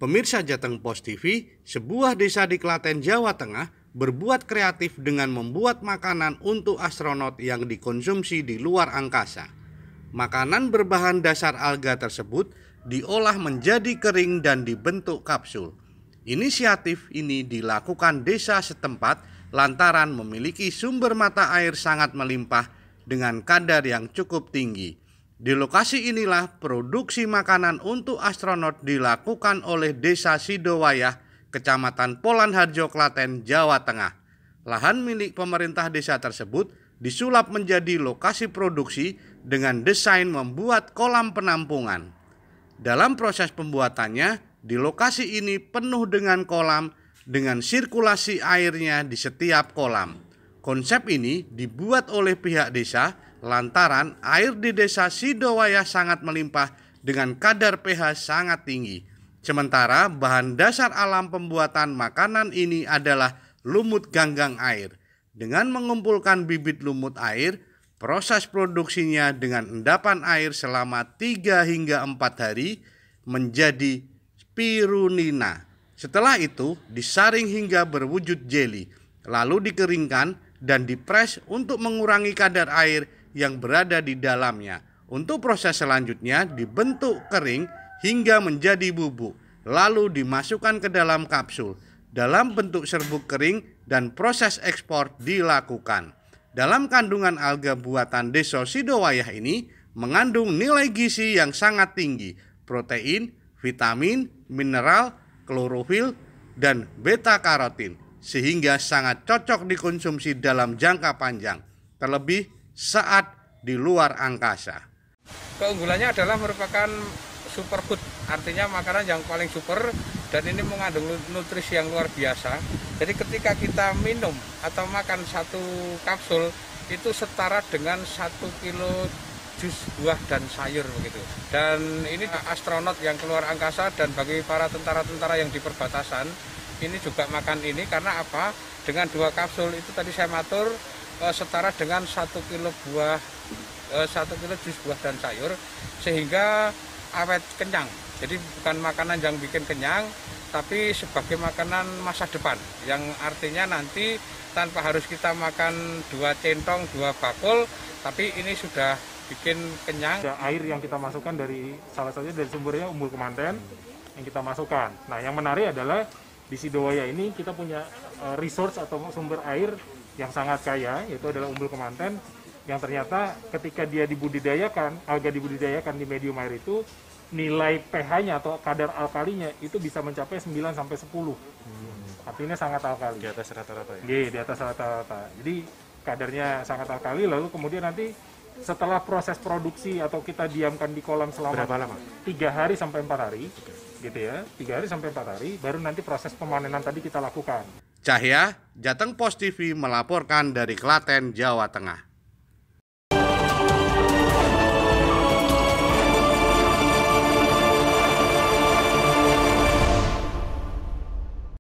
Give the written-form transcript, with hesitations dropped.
Pemirsa Jateng Pos TV, sebuah desa di Klaten, Jawa Tengah berbuat kreatif dengan membuat makanan untuk astronot yang dikonsumsi di luar angkasa. Makanan berbahan dasar alga tersebut diolah menjadi kering dan dibentuk kapsul. Inisiatif ini dilakukan desa setempat lantaran memiliki sumber mata air sangat melimpah dengan kadar yang cukup tinggi. Di lokasi inilah produksi makanan untuk astronot dilakukan oleh Desa Sidowayah, Kecamatan Polanharjo, Klaten, Jawa Tengah. Lahan milik pemerintah desa tersebut disulap menjadi lokasi produksi dengan desain membuat kolam penampungan. Dalam proses pembuatannya, di lokasi ini penuh dengan kolam dengan sirkulasi airnya di setiap kolam. Konsep ini dibuat oleh pihak desa lantaran air di desa Sidowayah sangat melimpah dengan kadar pH sangat tinggi. Sementara bahan dasar alam pembuatan makanan ini adalah lumut ganggang air. Dengan mengumpulkan bibit lumut air, proses produksinya dengan endapan air selama 3 hingga 4 hari menjadi spirulina. Setelah itu disaring hingga berwujud jeli, lalu dikeringkan dan dipres untuk mengurangi kadar air yang berada di dalamnya. Untuk proses selanjutnya dibentuk kering hingga menjadi bubuk, lalu dimasukkan ke dalam kapsul dalam bentuk serbuk kering dan proses ekspor dilakukan. Dalam kandungan alga buatan Desa Sidowayah ini mengandung nilai gizi yang sangat tinggi, protein, vitamin, mineral, klorofil, dan beta karotin, sehingga sangat cocok dikonsumsi dalam jangka panjang, terlebih saat di luar angkasa. Keunggulannya adalah merupakan superfood, artinya makanan yang paling super dan ini mengandung nutrisi yang luar biasa. Jadi ketika kita minum atau makan satu kapsul itu setara dengan 1 kilo jus buah dan sayur begitu. Dan ini astronot yang keluar angkasa dan bagi para tentara-tentara yang di perbatasan ini juga makan ini karena apa? Dengan 2 kapsul itu tadi saya matur setara dengan 1 kilo buah, 1 kilo jus buah dan sayur, sehingga awet kenyang. Jadi bukan makanan yang bikin kenyang, tapi sebagai makanan masa depan, yang artinya nanti tanpa harus kita makan 2 centong, 2 bakul, tapi ini sudah bikin kenyang. Air yang kita masukkan dari salah satunya dari sumbernya Umbul Kemanten yang kita masukkan. Nah, yang menarik adalah di Sidowayah ini kita punya resource atau sumber air yang sangat kaya, yaitu adalah Umbul Kemanten, yang ternyata ketika dia dibudidayakan, alga dibudidayakan di medium air itu, nilai pH-nya atau kadar alkalinya itu bisa mencapai 9 sampai 10. Artinya sangat alkali. Di atas rata-rata ya? Iya, di atas rata-rata. Jadi kadarnya sangat alkali, lalu kemudian nanti setelah proses produksi atau kita diamkan di kolam selama berapa lama? 3 hari sampai 4 hari. Gitu ya, 3 hari sampai 4 hari, baru nanti proses pemanenan tadi kita lakukan. Cahya, Jateng Pos TV melaporkan dari Klaten, Jawa Tengah.